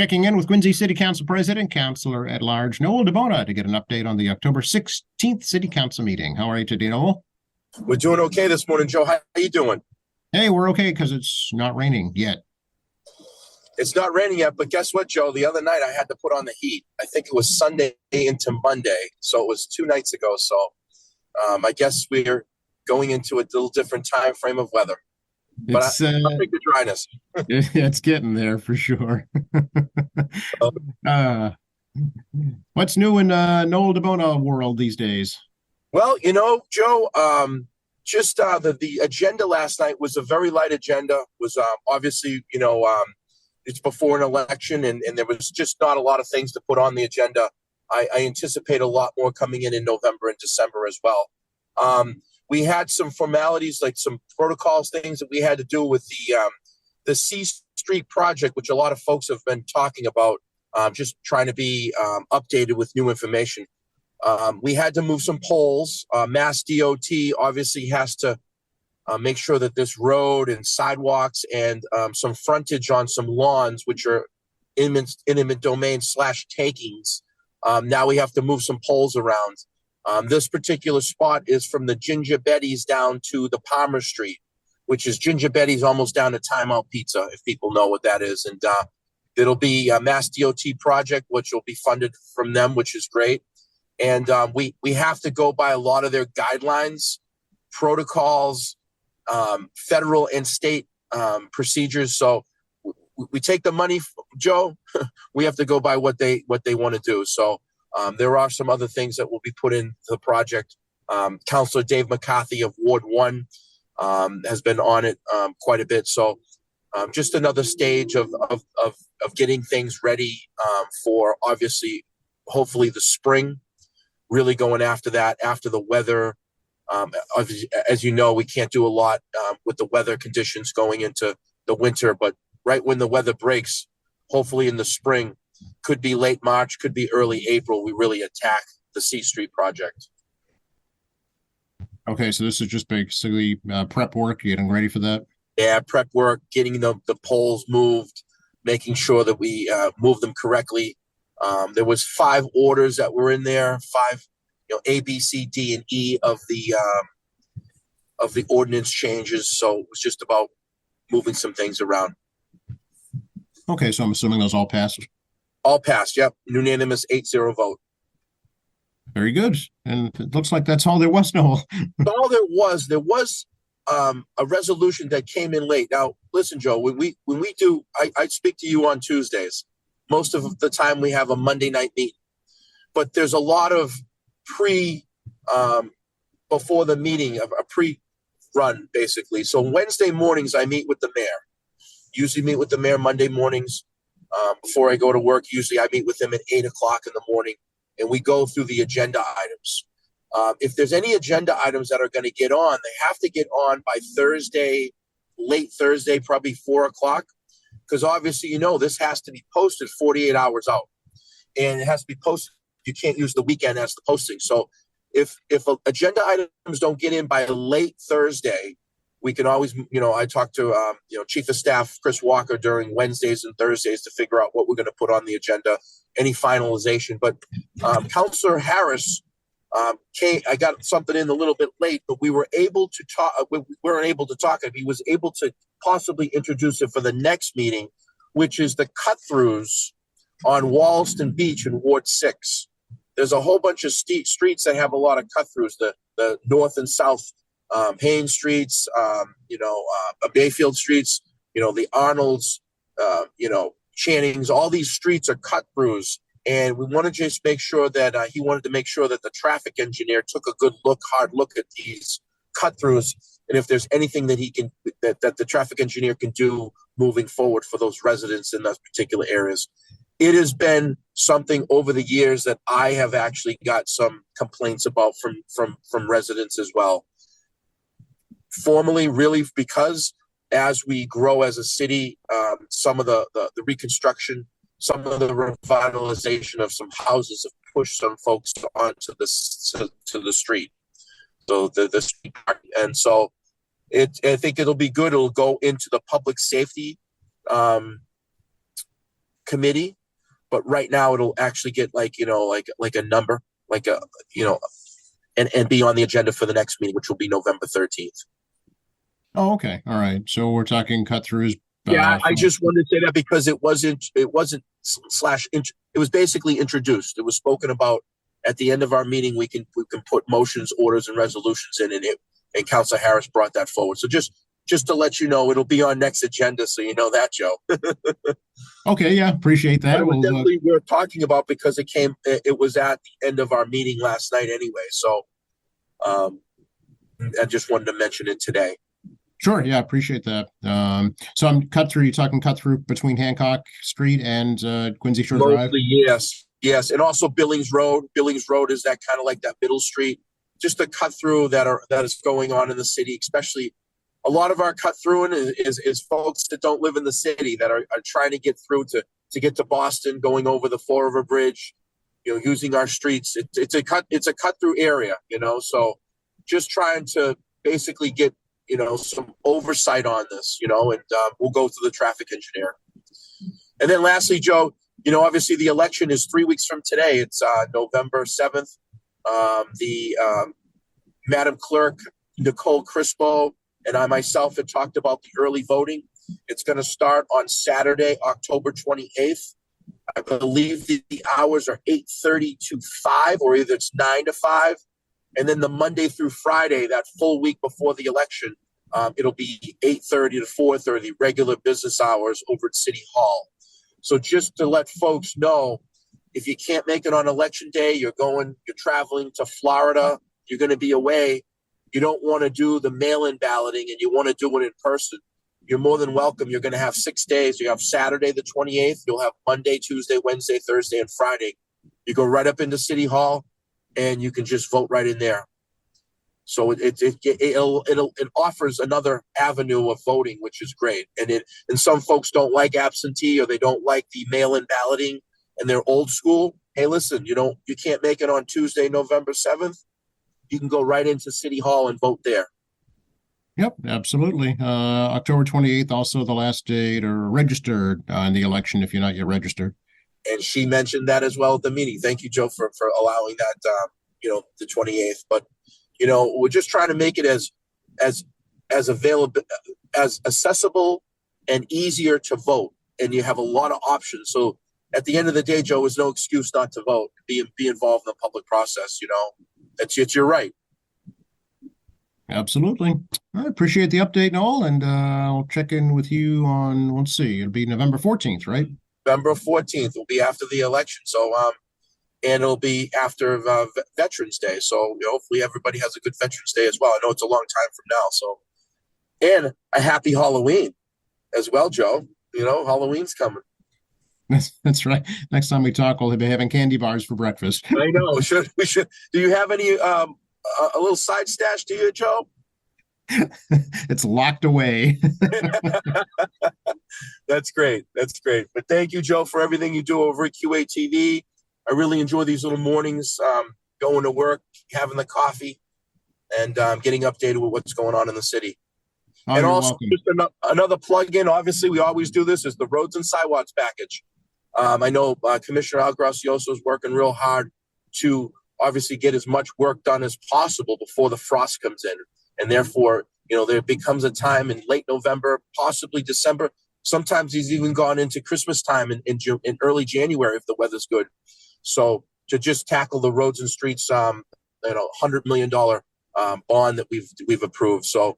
Checking in with Quincy City Council President, Councilor at Large Noel DeBona to get an update on the October 16th City Council meeting. How are you today, Noel? We're doing okay this morning, Joe. How you doing? Hey, we're okay because it's not raining yet. It's not raining yet, but guess what, Joe? The other night I had to put on the heat. I think it was Sunday into Monday, so it was 2 nights ago. So I guess we're going into a little different time frame of weather. But It's I think the dryness. it's getting there for sure. uh, what's new in Noel DeBona world these days? Well, Joe, just the agenda last night was a very light agenda. Was obviously, it's before an election, and there was just not a lot of things to put on the agenda. I anticipate a lot more coming in November and December as well. We had some formalities, like some protocols, things that we had to do with the C Street project, which a lot of folks have been talking about, just trying to be updated with new information. We had to move some poles. Mass DOT obviously has to make sure that this road and sidewalks and some frontage on some lawns, which are intimate domain / takings. Now we have to move some poles around. This particular spot is from the Ginger Betty's down to the Palmer Street, which is Ginger Betty's almost down to Time Out Pizza, if people know what that is. And it'll be a Mass DOT project, which will be funded from them, which is great. And we have to go by a lot of their guidelines, protocols, federal and state procedures. So we take the money, Joe. We have to go by what they want to do. So there are some other things that will be put into the project. Councilor Dave McCarthy of Ward 1 has been on it quite a bit. So just another stage of getting things ready for, obviously, hopefully the spring. Really going after that, after the weather. As you know, we can't do a lot with the weather conditions going into the winter, but right when the weather breaks, hopefully in the spring, could be late March, could be early April, we really attack the C Street project. Okay, so this is just basically prep work, getting ready for that? Yeah, prep work, getting the poles moved, making sure that we move them correctly. There was 5 orders that were in there, 5, A, B, C, D, and E of the ordinance changes. So it was just about moving some things around. Okay, so I'm assuming those all passed. All passed. Yep, unanimous 8-0 vote. Very good. And it looks like that's all there was, Noel. All there was a resolution that came in late. Now, listen, Joe, when we do, I speak to you on Tuesdays. Most of the time we have a Monday night meeting, but there's a lot of before the meeting, a pre-run basically. So Wednesday mornings I meet with the mayor. Usually meet with the mayor Monday mornings before I go to work. Usually I meet with him at 8 o'clock in the morning, and we go through the agenda items. If there's any agenda items that are going to get on, they have to get on by Thursday, late Thursday, probably 4 o'clock. Because obviously, this has to be posted 48 hours out, and it has to be posted. You can't use the weekend as the posting. So if agenda items don't get in by late Thursday, we can always, I talk to, Chief of Staff Chris Walker during Wednesdays and Thursdays to figure out what we're going to put on the agenda, any finalization. But Councilor Harris I got something in a little bit late, but we were able to talk. We weren't able to talk. He was able to possibly introduce it for the next meeting, which is the cut-throughs on Wallaston Beach in Ward 6. There's a whole bunch of streets that have a lot of cut-throughs, the north and south Haynes streets, Bayfield streets, the Arnolds, Channings, all these streets are cut-throughs. And we wanted to just make sure that he wanted to make sure that the traffic engineer took a hard look at these cut-throughs, and if there's anything that that the traffic engineer can do moving forward for those residents in those particular areas. It has been something over the years that I have actually got some complaints about from residents as well. Formally, really, because as we grow as a city, some of the reconstruction, some of the revitalization of some houses have pushed some folks onto the street. So the street part. And so I think it'll be good. It'll go into the public safety kind committee, but right now it'll actually get like a number, like a and be on the agenda for the next meeting, which will be November 13th. Oh, okay. All right. So we're talking cut throughs. Yeah, I just wanted to say that because it wasn't it was basically introduced. It was spoken about at the end of our meeting. We can put motions, orders, and resolutions in, and Councilor Harris brought that forward. So just to let you know, it'll be on next agenda, so you know that, Joe. Okay, yeah, appreciate that. But it was We'll, definitely we're talking about because it was at the end of our meeting last night anyway. So I just wanted to mention it today. Sure, yeah, appreciate that. So I'm you're talking cut through between Hancock Street and Quincy Shore Drive? Mostly, yes. And also Billings Road. Billings Road is that kind of like that middle street. Just a cut through that is going on in the city, especially a lot of our cut through is folks that don't live in the city that are trying to get through to get to Boston, going over the Fall River Bridge, using our streets. It's a cut through area, so just trying to basically get some oversight on this, and we'll go to the traffic engineer. And then lastly, Joe, obviously the election is 3 weeks from today. It's November 7th. Madam Clerk Nicole Crispo and I myself had talked about the early voting. It's going to start on Saturday, October 28th. I believe the hours are 8:30 to 5, or either it's 9 to 5. And then the Monday through Friday, that full week before the election, it'll be 8:30 to 4:30, regular business hours over at City Hall. So just to let folks know, if you can't make it on election day, you're traveling to Florida, you're going to be away, you don't want to do the mail-in balloting and you want to do it in person, you're more than welcome. You're going to have 6 days. You have Saturday the 28th. You'll have Monday, Tuesday, Wednesday, Thursday, and Friday. You go right up into City Hall, and you can just vote right in there. So it offers another avenue of voting, which is great. And some folks don't like absentee, or they don't like the mail-in balloting, and they're old school. Hey, listen, you can't make it on Tuesday, November 7th. You can go right into City Hall and vote there. Yep, absolutely. October 28th, also the last day to register in the election if you're not yet registered. And she mentioned that as well at the meeting. Thank you, Joe, for allowing that, the 28th. But, we're just trying to make it as available, as accessible and easier to vote. And you have a lot of options. So at the end of the day, Joe, there's no excuse not to vote, be involved in the public process. It's your right. Absolutely. I appreciate the update, Noel, and I'll check in with you on, let's see, it'll be November 14th, right? November 14th will be after the election. So, and it'll be after Veterans Day. So hopefully everybody has a good Veterans Day as well. I know it's a long time from now. So, and a happy Halloween as well, Joe. Halloween's coming. That's right. Next time we talk, we'll be having candy bars for breakfast. I know. We should. Do you have any a little side stash to you, Joe? It's locked away. That's great. But thank you, Joe, for everything you do over at QATV. I really enjoy these little mornings, going to work, having the coffee, and getting updated with what's going on in the city. Oh, and also, welcome. just another plug-in, obviously, we always do this, is the roads and sidewalks package. I know Commissioner Al Gracioso is working real hard to obviously get as much work done as possible before the frost comes in. And therefore, there becomes a time in late November, possibly December. Sometimes he's even gone into Christmas time in early January if the weather's good. So to just tackle the roads and streets, $100 million bond that we've approved. So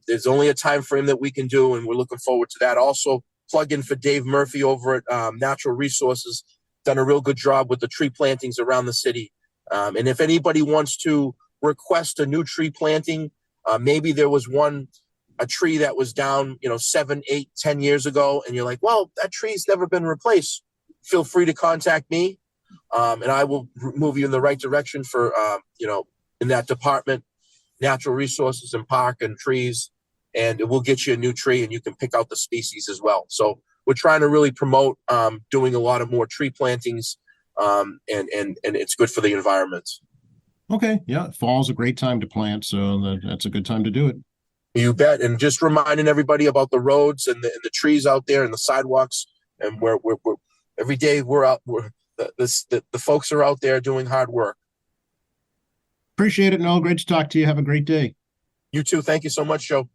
there's only a time frame that we can do, and we're looking forward to that. Also, plug in for Dave Murphy over at Natural Resources. Done a real good job with the tree plantings around the city. And if anybody wants to request a new tree planting, maybe there was a tree that was down, 7, 8, 10 years ago, and you're like, well, that tree's never been replaced. Feel free to contact me, and I will move you in the right direction for, in that department, Natural Resources and Park and Trees, and we'll get you a new tree, and you can pick out the species as well. So we're trying to really promote doing a lot of more tree plantings, and it's good for the environment. Okay, yeah, fall's a great time to plant, so that's a good time to do it. You bet. And just reminding everybody about the roads and the trees out there and the sidewalks, and we're every day we're out, the folks are out there doing hard work. Appreciate it, Noel. Great to talk to you. Have a great day. You too. Thank you so much, Joe.